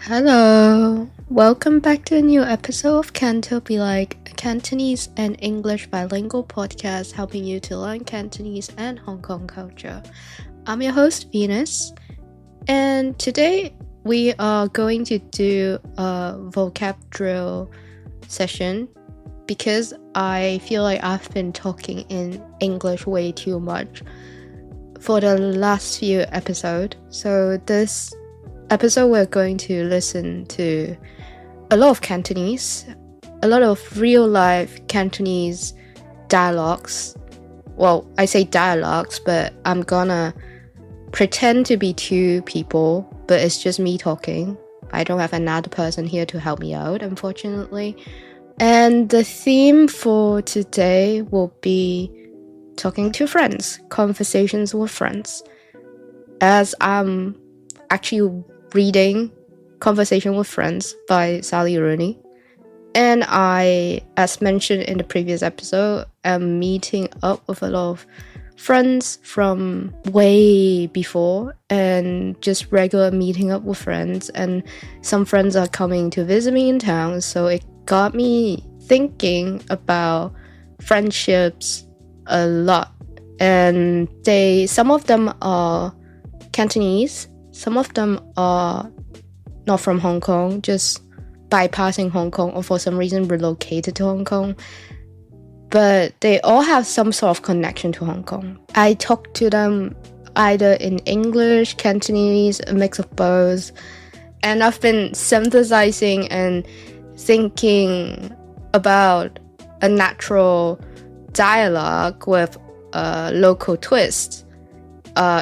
Hello, welcome back to a new episode of Canto Be Like, a Cantonese and English bilingual podcast helping you to learn Cantonese and Hong Kong culture. I'm your host, Venus, and today we are going to do a vocab drill session because I feel like I've been talking in English way too much for the last few episodes. So this episode we're going to listen to a lot of Cantonese, a lot of real life Cantonese dialogues. Well, I say dialogues, but I'm gonna pretend to be two people, but it's just me talking. I don't have another person here to help me out, unfortunately. And the theme for today will be talking to friends, conversations with friends. As I'm actually reading Conversation with Friends by Sally Rooney. And I, as mentioned in the previous episode, am meeting up with a lot of friends from way before and just regular meeting up with friends. And some friends are coming to visit me in town, so it got me thinking about friendships a lot. And some of them are Cantonese, some of them are not from Hong Kong, just bypassing Hong Kong or for some reason relocated to Hong Kong. But they all have some sort of connection to Hong Kong. I talk to them either in English, Cantonese, a mix of both. And I've been synthesizing and thinking about a natural dialogue with a local twist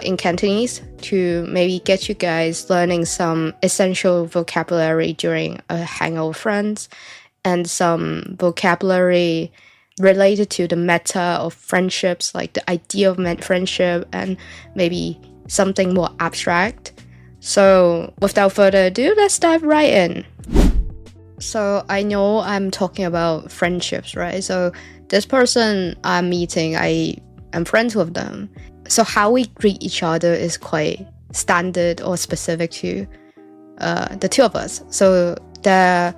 in Cantonese to maybe get you guys learning some essential vocabulary during a hangout with friends and some vocabulary related to the meta of friendships, like the idea of friendship and maybe something more abstract. So without further ado, let's dive right in. So I know I'm talking about friendships, right? So this person I'm meeting, I am friends with them. So how we greet each other is quite standard or specific to the two of us. So there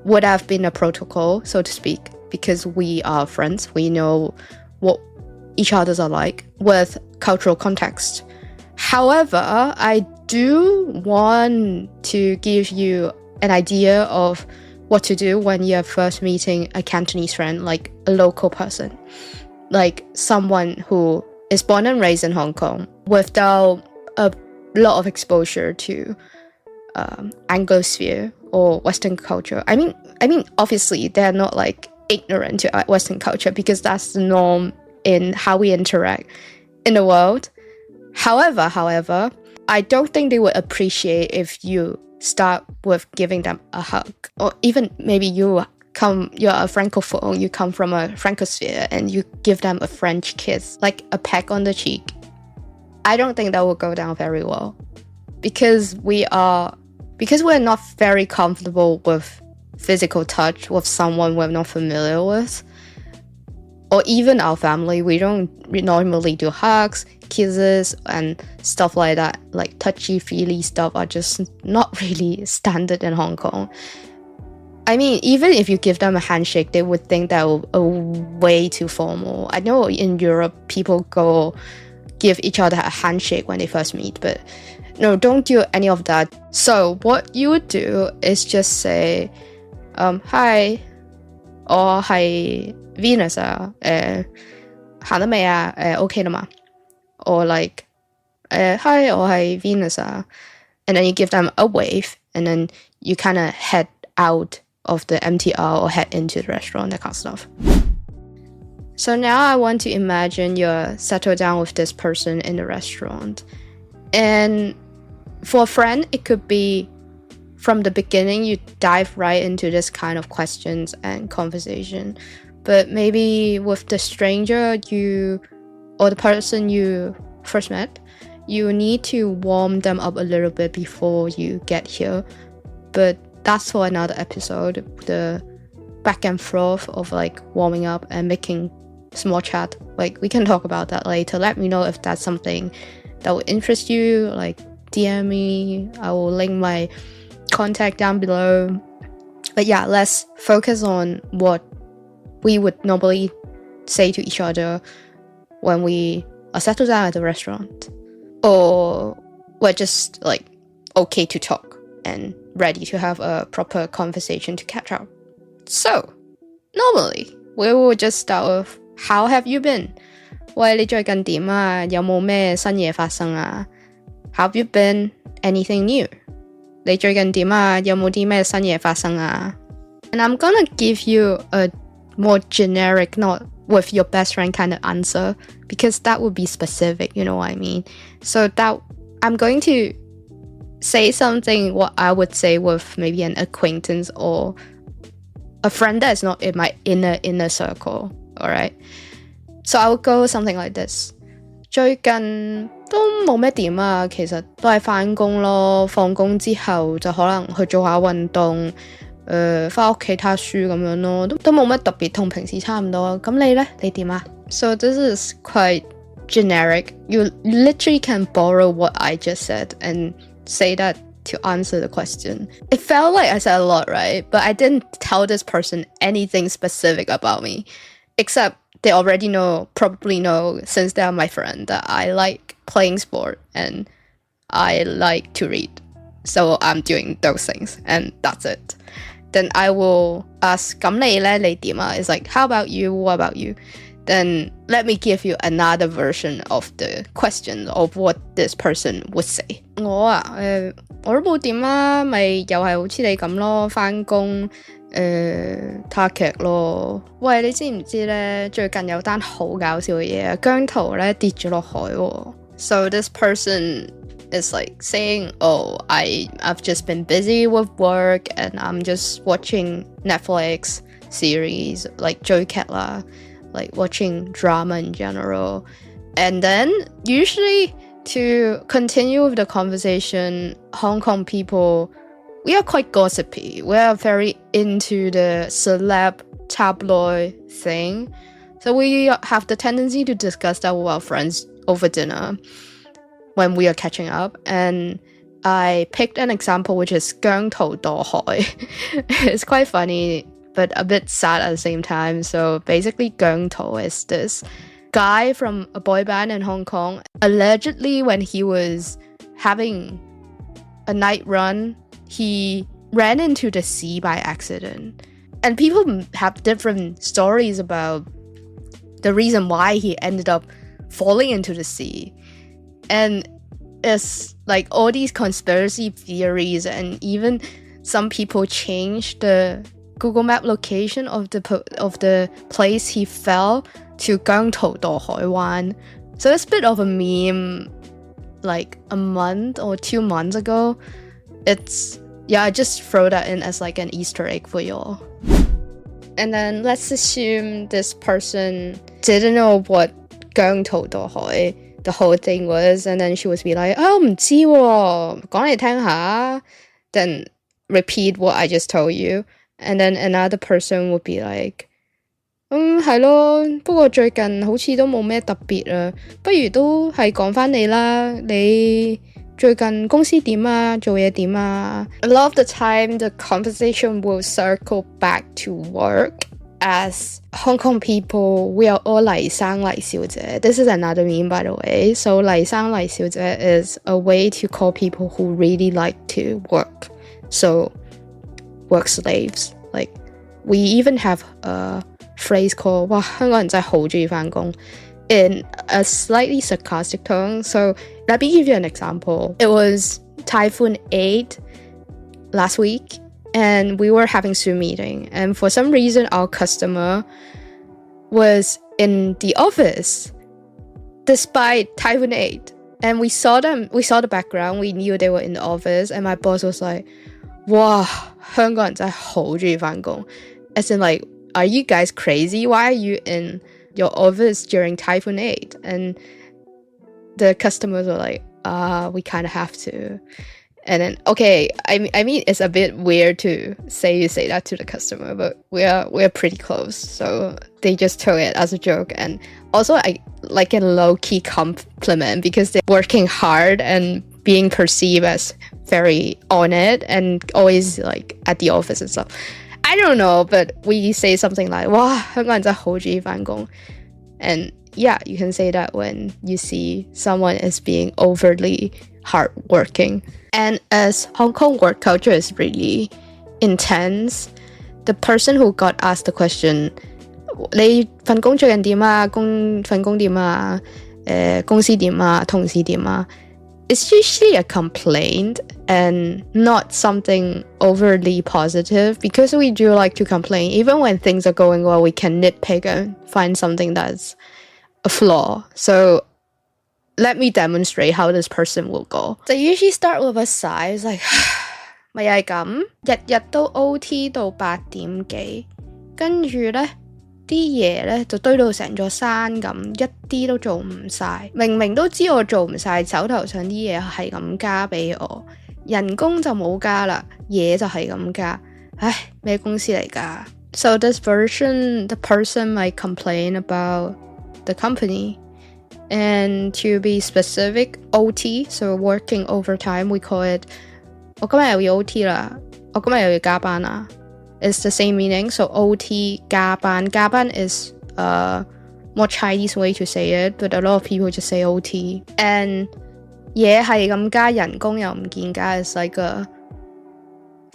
would have been a protocol, so to speak, because we are friends. We know what each others are like with cultural context. However, I do want to give you an idea of what to do when you're first meeting a Cantonese friend, like a local person, like someone who is born and raised in Hong Kong without a lot of exposure to Anglosphere or Western culture. I mean, obviously they're not like ignorant to Western culture because that's the norm in how we interact in the world. However, I don't think they would appreciate if you start with giving them a hug, or even maybe you're a francophone, you come from a francosphere and you give them a French kiss, like a peck on the cheek. I don't think that will go down very well because we're not very comfortable with physical touch with someone we're not familiar with, or even our family. We normally do hugs, kisses, and stuff like that. Like touchy-feely stuff are just not really standard in Hong Kong. I mean, even if you give them a handshake, they would think that way too formal. I know in Europe, people go give each other a handshake when they first meet, but no, don't do any of that. So what you would do is just say, hi, or hi, Venus, 行得未啊? Okay 了嗎? Or like, hi, or hi, Venus, and then you give them a wave, and then you kind of head out of the MTR or head into the restaurant, that kind of stuff. So now I want to imagine you're settled down with this person in the restaurant. And for a friend, it could be from the beginning, you dive right into this kind of questions and conversation. But maybe with the stranger or the person you first met, you need to warm them up a little bit before you get here. But that's for another episode, the back and forth of like warming up and making small chat. Like we can talk about that later. Let me know if that's something that would interest you. Like DM me. I will link my contact down below. But yeah, let's focus on what we would normally say to each other when we are settled down at the restaurant, or we're just like okay to talk and ready to have a proper conversation to catch up. So normally we will just start with how have you been? 喂，你最近點啊？有冇咩新嘢發生啊？ How have you been? Anything new? 你最近點啊？有冇啲咩新嘢發生啊？ And I'm gonna give you a more generic, not with your best friend kind of answer, because that would be specific, you know what I mean? So that I'm going to say something what I would say with maybe an acquaintance or a friend that is not in my inner circle, alright? So I would go something like this. 最近都冇咩點啊，其實都係返工咯，放工之後就可能去做下運動，返屋企睇下書咁樣咯，都冇乜特別，同平時差唔多。咁你呢？你點啊？ So this is quite generic. You literally can borrow what I just said and say that to answer the question. It felt like I said a lot, right? But I didn't tell this person anything specific about me, except they already probably know, since they are my friend, that I like playing sport and I like to read. So I'm doing those things, and that's it. Then I will ask, 咁你呢？你點啊? It's like, how about you? What about you? Then let me give you another version of the question of what this person would say. 我都冇點啊，咪又係好似你咁咯，返工睇下劇咯。喂，你知唔知呢？最近有單好搞笑嘅嘢啊，姜濤呢跌咗落海喎。So this person is like saying, oh, I've just been busy with work and I'm just watching Netflix series, like 追劇啦, like watching drama in general. And then usually to continue with the conversation, Hong Kong people, we are quite gossipy. We are very into the celeb tabloid thing. So we have the tendency to discuss that with our friends over dinner when we are catching up. And I picked an example, which is 姜濤墮海. It's quite funny, but a bit sad at the same time. So basically, 姜濤is this guy from a boy band in Hong Kong. Allegedly, when he was having a night run, he ran into the sea by accident. And people have different stories about the reason why he ended up falling into the sea. And it's like all these conspiracy theories, and even some people changed the Google Map location of the place he fell to 姜濤墮海灣. So it's a bit of a meme like a month or 2 months ago. I just throw that in as like an Easter egg for y'all. And then let's assume this person didn't know what 姜濤墮海 the whole thing was, and then she would be like, oh, 唔知喎，講嚟聽下. Then repeat what I just told you. And then another person would be like, 係咯，不過最近好似都冇咩特別啊，不如都係講返你啦，你最近公司點啊，做嘢點啊? A lot of the time, the conversation will circle back to work. As Hong Kong people, we are all 黎生黎小姐. This is another meme, by the way. So 黎生黎小姐 is a way to call people who really like to work. So work slaves. Like, we even have a phrase called 哇，香港人真係好鍾意返工 in a slightly sarcastic tone. So let me give you an example. It was Typhoon 8 last week, and we were having Zoom meeting, and for some reason our customer was in the office despite Typhoon 8, and we saw the background, we knew they were in the office, and my boss was like, 哇，香港人真係好鍾意返工. As in, like, are you guys crazy? Why are you in your office during Typhoon 8? And the customers were like, we kind of have to. And then, okay, I mean, it's a bit weird to say that to the customer, but we're pretty close, so they just took it as a joke. And also, I like a low-key compliment because they're working hard and being perceived as very on it and always like at the office and stuff. I don't know, but we say something like, 哇，香港人真係好鍾意返工. And yeah, you can say that when you see someone as being overly hardworking. And as Hong Kong work culture is really intense, the person who got asked the question, 你份工最近點啊？份工點啊？公司點啊？同事點啊？ It's usually a complaint and not something overly positive, because we do like to complain. Even when things are going well, we can nitpick and find something that's a flaw. So let me demonstrate how this person will go. They usually start with a sigh. It's like, 咪又係咁，日日都 OT 到8點幾，跟住呢啲嘢呢就堆到成座山咁，一啲都做唔晒。明明都知我做唔晒，手頭上啲嘢係咁加俾我，人工就冇加啦，嘢就係咁加。唉，咩公司嚟㗎？ So this version, the person might complain about the company. And to be specific, OT, so working overtime, we call it 我今日又要 OT 啦，我今日又要加班啦。It's the same meaning, so OT 加班is a more Chinese way to say it, but a lot of people just say OT. And 嘢係咁加，人工又唔見加 is like a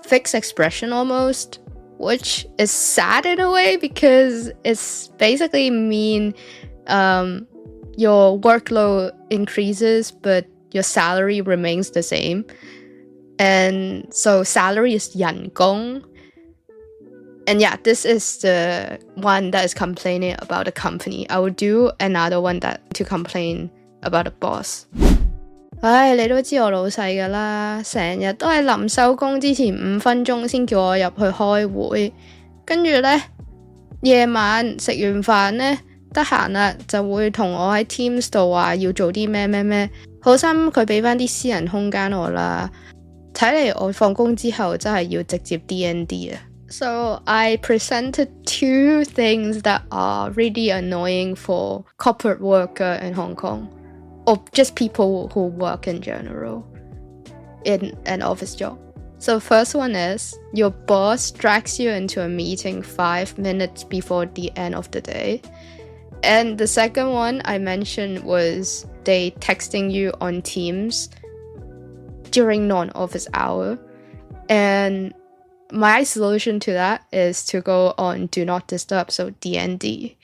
fixed expression almost, which is sad in a way because it's basically mean your workload increases but your salary remains the same. And so salary is 人工. And yeah, this is the one that is complaining about the company. I will do another one to complain about the boss. 唉，你都知我老細㗎啦，成日都係臨收工之前5分鐘先叫我入去開會，跟住呢，夜晚食完飯呢，得閒啦就會同我喺 Teams 度話要做啲咩咩咩，好心佢俾返啲私人空間我啦。睇嚟我放工之後真係要直接 DND 啊。So I presented 2 things that are really annoying for corporate worker in Hong Kong, or just people who work in general in an office job. So first one is your boss drags you into a meeting 5 minutes before the end of the day. And the second one I mentioned was they texting you on Teams during non-office hour. And my solution to that is to go on Do Not Disturb, so DND.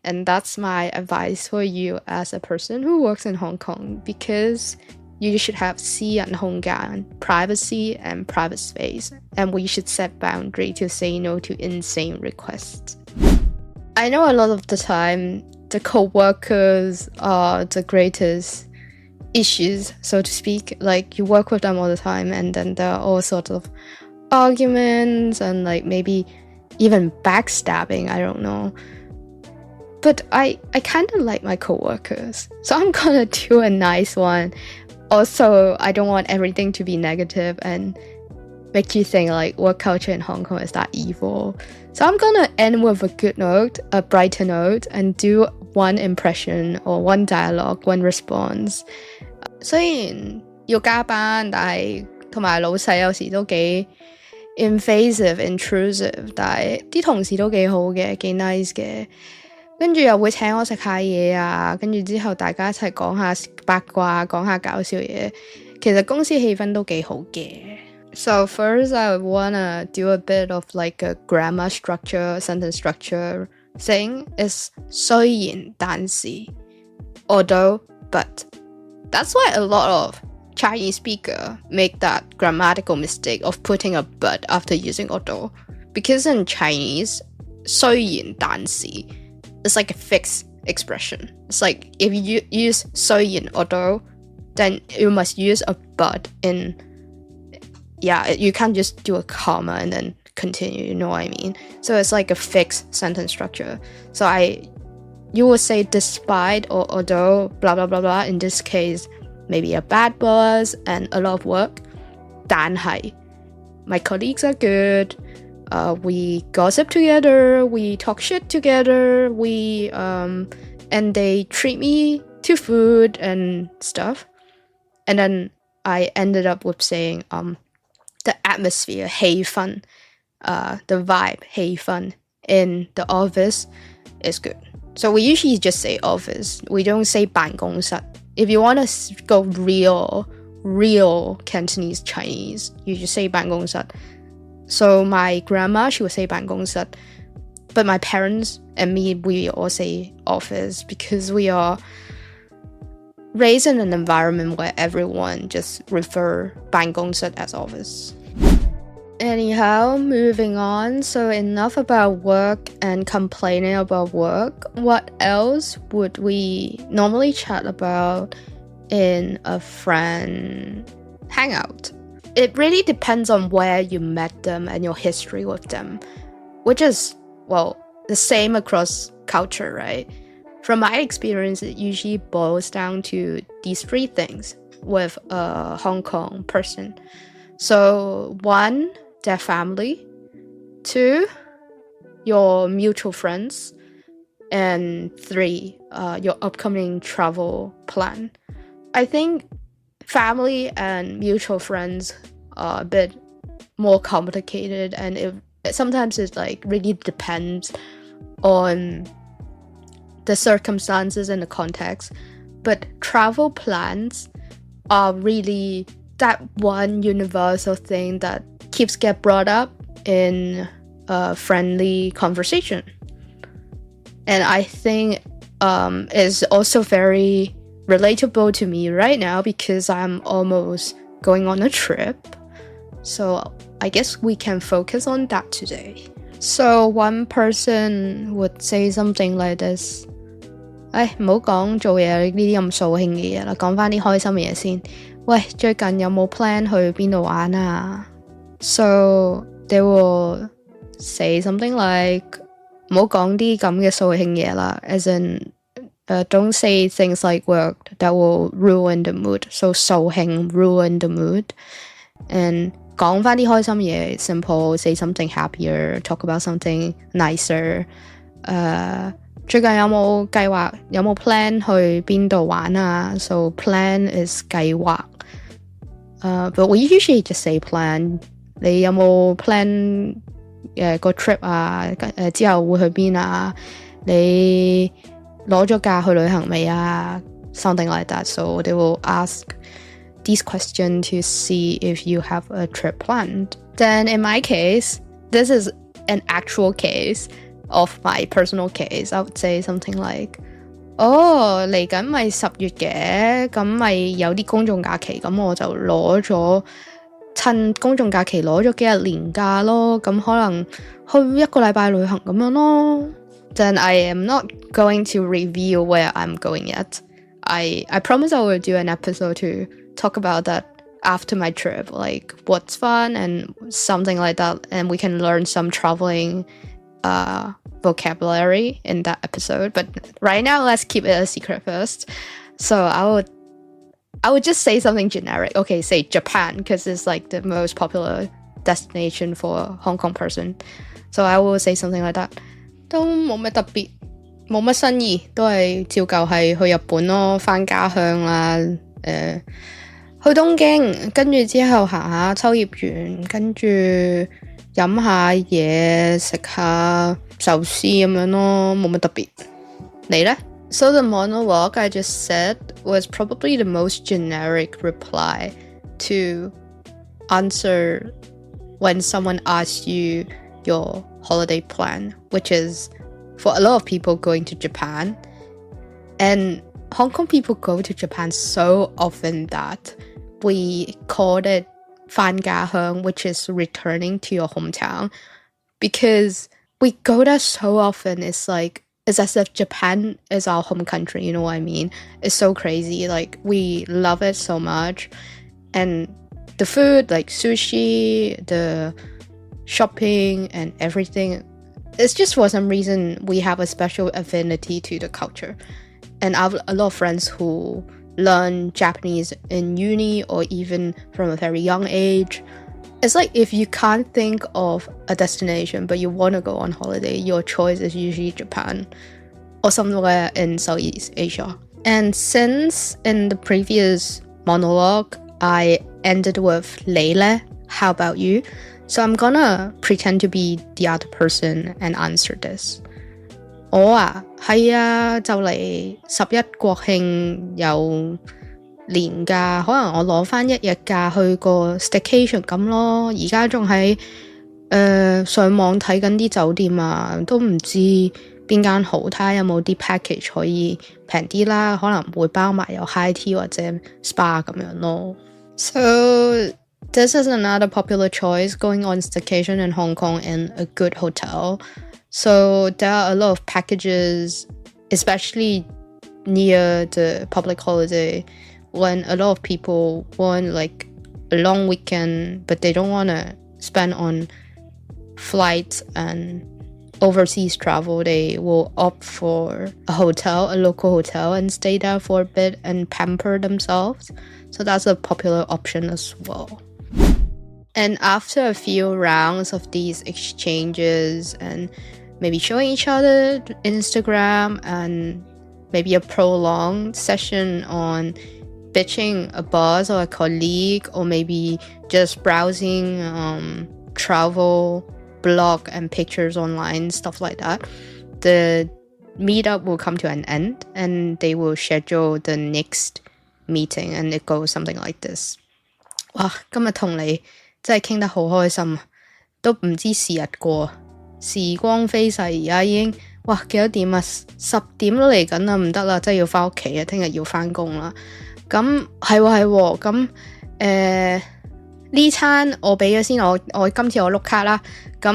And that's my advice for you as a person who works in Hong Kong, because you should have 私人空間, privacy and private space, and we should set boundary to say no to insane requests. I know a lot of the time the co-workers are the greatest issues, so to speak. Like, you work with them all the time and then there are all sorts of arguments and like maybe even backstabbing, I don't know. But I kind of like my co-workers, so I'm gonna do a nice one. Also, I don't want everything to be negative and make you think like work culture in Hong Kong is that evil. So I'm gonna end with a good note, a brighter note, and do one impression or one dialogue, one response. 雖然要加班，但係同埋老細有時都幾 invasive, intrusive， 但係啲同事都幾好嘅，幾 nice 嘅。跟住又會請我食下嘢啊，跟住之後大家一齊講下八卦，講下搞笑嘢。其實公司氣氛都幾好嘅。So first I wanna do a bit of like a grammar structure, sentence structure thing. Is 雖然但是 although but. That's why a lot of Chinese speakers make that grammatical mistake of putting a but after using although. Because in Chinese, 雖然但是 is like a fixed expression. It's like if you use 雖然 although, then you must use a but in, yeah, you can't just do a comma and then continue, you know what I mean? So it's like a fixed sentence structure. So you would say despite or although blah blah blah blah. In this case, maybe a bad boss and a lot of work. 但係 my colleagues are good. We gossip together. We talk shit together. And they treat me to food and stuff. And then I ended up with saying the atmosphere 氣氛 the vibe 氣氛 in the office is good. So we usually just say office. We don't say 辦公室. If you want to go real Cantonese Chinese, you just say 辦公室. So my grandma, she would say 辦公室. But my parents and me, we all say office because we are raised in an environment where everyone just refer 辦公室 as office. Anyhow, moving on. So enough about work and complaining about work. What else would we normally chat about in a friend hangout? It really depends on where you met them and your history with them, which is, well, the same across culture, right? From my experience, it usually boils down to these three things with a Hong Kong person. So 1, their family. 2, your mutual friends. And 3, your upcoming travel plan. I think family and mutual friends are a bit more complicated, and sometimes it like really depends on the circumstances and the context. But travel plans are really that one universal thing that keeps get brought up in a friendly conversation. And I think is also very relatable to me right now because I'm almost going on a trip. So I guess we can focus on that today. So one person would say something like this. 唔好講做嘢呢啲咁掃興嘅嘢啦，講返啲開心嘅嘢先。喂，最近有冇 plan 去邊度玩啊？ So they will say something like 唔好講啲咁嘅掃興嘢啦 as in don't say things like work that will ruin the mood. So 掃興 ruin the mood. And 講返啲開心嘢 simple, say something happier, talk about something nicer. 最近有冇計劃有冇 plan 去邊度玩啊？ So plan is 計劃。But we usually just say plan. 你有冇 plan 個 trip 啊？之後會去邊啊？你攞咗假去旅行未啊？ Something like that. So they will ask these questions to see if you have a trip planned. Then in my case, this is an actual case of my personal case. I would say something like, 嚟緊咪10月嘅，咁咪有啲公眾假期，咁我就趁公眾假期攞咗幾日年假咯，咁可能去1個禮拜旅行咁樣咯。Then I am not going to reveal where I'm going yet. I promise I will do an episode to talk about that after my trip, like what's fun and something like that, and we can learn some traveling vocabulary in that episode. But right now, let's keep it a secret first. So I would just say something generic. Okay, say Japan, because it's like the most popular destination for a Hong Kong person. So I will say something like that. 都冇乜特別，冇乜新意，都係照舊係去日本咯，返家鄉啦，去東京，跟住之後行下秋葉原，跟住飲下嘢，食下壽司咁樣咯，冇乜特別。你呢？ So the monologue I just said was probably the most generic reply to answer when someone asks you your holiday plan, which is for a lot of people going to Japan. And Hong Kong people go to Japan so often that we called it 返家鄉, which is returning to your hometown, because we go there so often. It's as if Japan is our home country, you know what I mean? It's so crazy. Like, we love it so much. And the food, like sushi, the shopping and everything, it's just for some reason we have a special affinity to the culture. And I have a lot of friends who learn Japanese in uni or even from a very young age. It's like if you can't think of a destination but you want to go on holiday, your choice is usually Japan or somewhere in Southeast Asia. And since in the previous monologue I ended with 你呢? How about you? So I'm gonna pretend to be the other person and answer this. 我啊，係啊，就嚟11國慶有年假，可能我攞返1日假去個 staycation 咁咯。而家仲喺上網睇緊啲酒店啊，都唔知邊間好，睇下有冇啲 package 可以平啲啦，可能會包埋有 high tea 或者 spa 咁樣咯。So this is another popular choice, going on staycation in Hong Kong in a good hotel. So there are a lot of packages, especially near the public holiday, when a lot of people want like a long weekend, but they don't want to spend on flights and overseas travel. They will opt for a local hotel, and stay there for a bit and pamper themselves. So that's a popular option as well. And after a few rounds of these exchanges and maybe showing each other Instagram and maybe a prolonged session on bitching a boss or a colleague, or maybe just browsing travel blog and pictures online, stuff like that, the meetup will come to an end and they will schedule the next meeting, and it goes something like this. 哇，今日同你真係傾得好開心，都唔知時日過，時光飛逝，而家已經哇幾多點啊？10點都嚟緊啦，唔得啦，真係要返屋企啊！聽日要返工啦。咁係喎，咁呢餐我俾咗先，我今次我碌卡啦。咁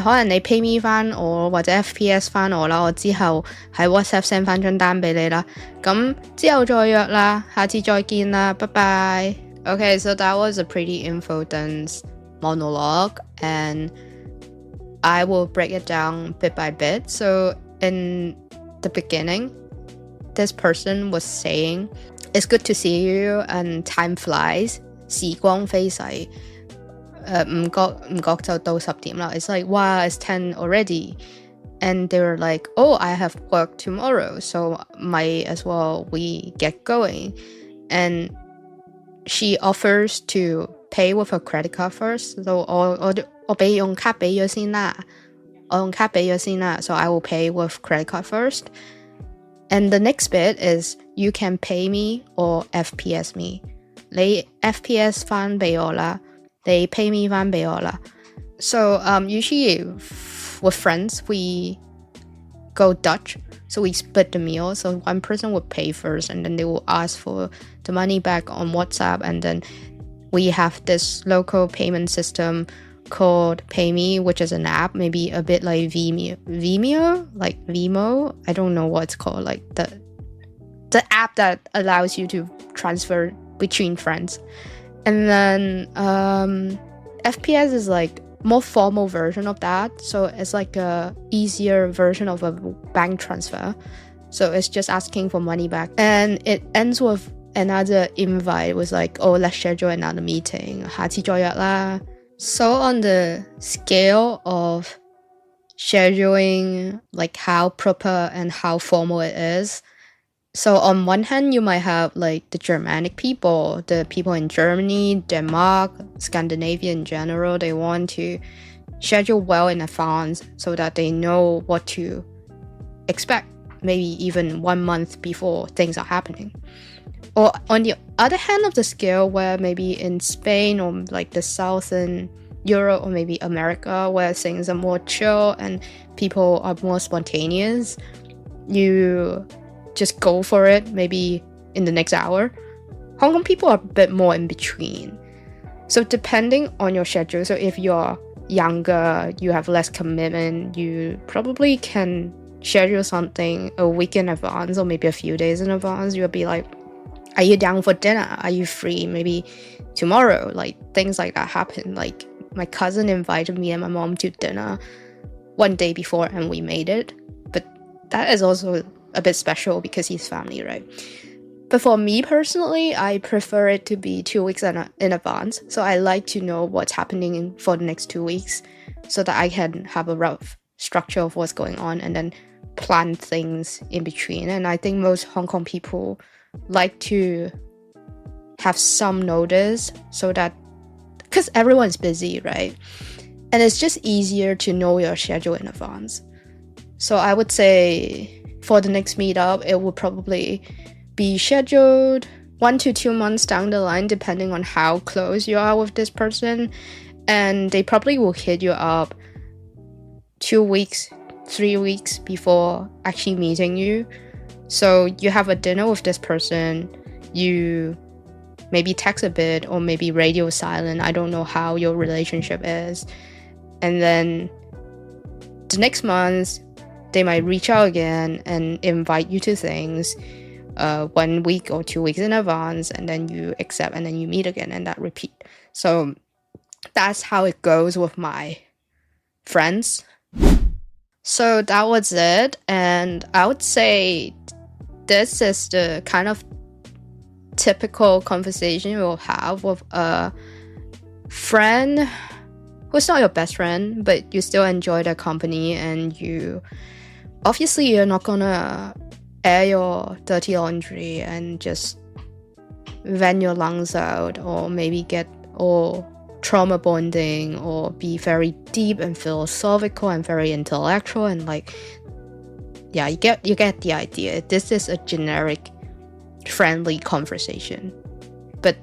可能你 pay me 翻我或者 FPS 翻我啦，我之後喺 WhatsApp send 翻張單俾你啦。咁之後再約啦，下次再見啦，拜拜。Okay, so that was a pretty info-dense monologue, and I will break it down bit by bit. So in the beginning, this person was saying, "It's good to see you, and time flies." 時光飛逝，唔覺就到10點啦。It's like, wow, it's 10 already. And they were like, oh, I have work tomorrow, so might as well we get going. And she offers to pay with a credit card first. So 我用卡俾咗先啦，so I will pay with credit card first. And the next bit is, you can pay me or FPS me. 你 FPS 翻俾我啦，你 pay me 翻俾我啦。So usually with friends we go Dutch, so we split the meal. So one person would pay first, and then they will ask for the money back on WhatsApp, and then we have this local payment system called PayMe, which is an app, maybe a bit like Vimeo, like Vimo. I don't know what it's called, like the app that allows you to transfer between friends. And then FPS is like more formal version of that, so it's like a easier version of a bank transfer. So it's just asking for money back, and it ends with another invite. It was like, oh, let's schedule another meeting, 下次再約啦. So on the scale of scheduling, like how proper and how formal it is, so on one hand, you might have like the Germanic people, the people in Germany, Denmark, Scandinavia in general. They want to schedule well in advance so that they know what to expect, maybe even 1 month before things are happening. Or on the other hand of the scale, where maybe in Spain or like the Southern Europe or maybe America, where things are more chill and people are more spontaneous, you just go for it maybe in the next hour. Hong Kong people are a bit more in between. So depending on your schedule, so if you're younger, you have less commitment, you probably can schedule something a week in advance or maybe a few days in advance. You'll be like, are you down for dinner? Are you free maybe tomorrow? Like things like that happen. Like my cousin invited me and my mom to dinner one day before, and we made it. But that is also a bit special because he's family, right? But for me personally, I prefer it to be 2 weeks in advance. So I like to know what's happening for the next 2 weeks so that I can have a rough structure of what's going on and then plan things in between. And I think most Hong Kong people like to have some notice, so that because everyone's busy, right? And it's just easier to know your schedule in advance. So I would say for the next meetup, it will probably be scheduled 1 to 2 months down the line, depending on how close you are with this person. And they probably will hit you up 2 weeks, 3 weeks before actually meeting you. So you have a dinner with this person, you maybe text a bit or maybe radio silent. I don't know how your relationship is. And then the next month, they might reach out again and invite you to things 1 week or 2 weeks in advance, and then you accept and then you meet again, and that repeat. So that's how it goes with my friends. So that was it, and I would say this is the kind of typical conversation you'll have with a friend who's not your best friend, but you still enjoy their company, and you're not gonna air your dirty laundry and just vent your lungs out, or maybe get all trauma bonding, or be very deep and philosophical and very intellectual, and you get the idea. This is a generic friendly conversation, but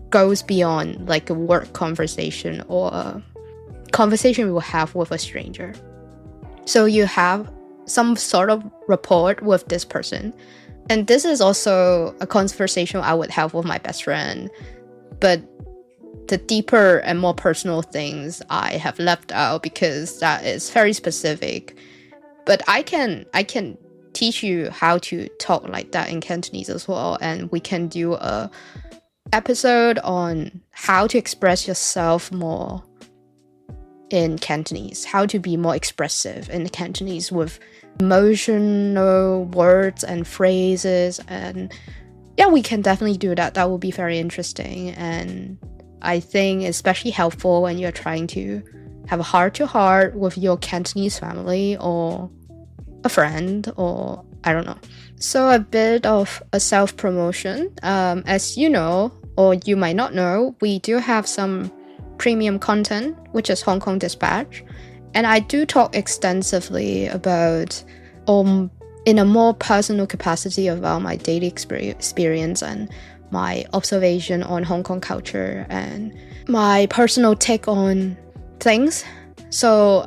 goes beyond like a work conversation or a conversation we will have with a stranger. So you have some sort of rapport with this person, and this is also a conversation I would have with my best friend, but the deeper and more personal things I have left out because that is very specific. But I can teach you how to talk like that in Cantonese as well, and we can do a episode on how to express yourself more in Cantonese, how to be more expressive in Cantonese with emotional words and phrases. And yeah, we can definitely do that. That will be very interesting, and I think especially helpful when you're trying to have a heart-to-heart with your Cantonese family or a friend, or I don't know. So a bit of a self-promotion. As you know, or you might not know, we do have some premium content, which is Hong Kong Dispatch. And I do talk extensively about, in a more personal capacity, about my daily experience and my observation on Hong Kong culture and my personal take on things. So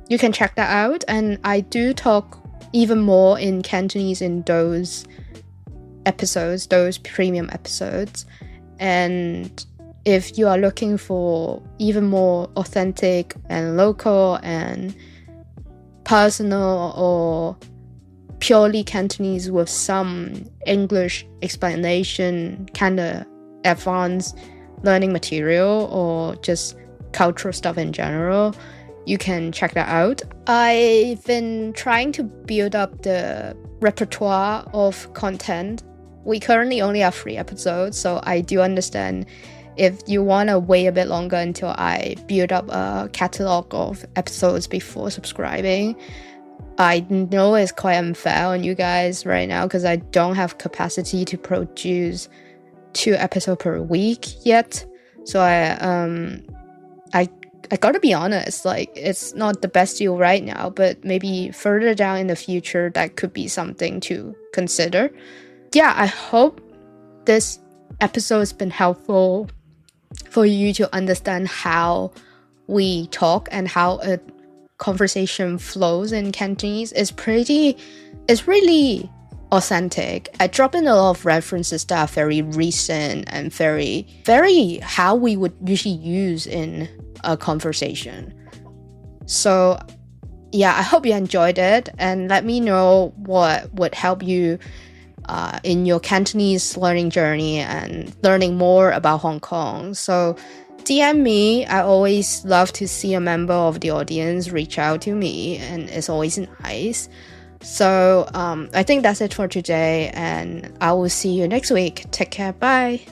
you can check that out. And I do talk even more in Cantonese in those episodes, those premium episodes. And if you are looking for even more authentic and local and personal or purely Cantonese with some English explanation, kind of advanced learning material, or just cultural stuff in general, you can check that out. I've been trying to build up the repertoire of content. We currently only have 3 episodes, so I do understand if you want to wait a bit longer until I build up a catalog of episodes before subscribing. I know it's quite unfair on you guys right now because I don't have capacity to produce 2 episodes per week yet. So I gotta be honest, like, it's not the best deal right now, but maybe further down in the future that could be something to consider. Yeah, I hope this episode has been helpful for you to understand how we talk and how a conversation flows in Cantonese. It's really authentic. I drop in a lot of references that are very recent and very, very how we would usually use in a conversation. So yeah, I hope you enjoyed it, and let me know what would help you in your Cantonese learning journey and learning more about Hong Kong. So DM me. I always love to see a member of the audience reach out to me, and it's always nice. So I think that's it for today, and I will see you next week. Take care. Bye.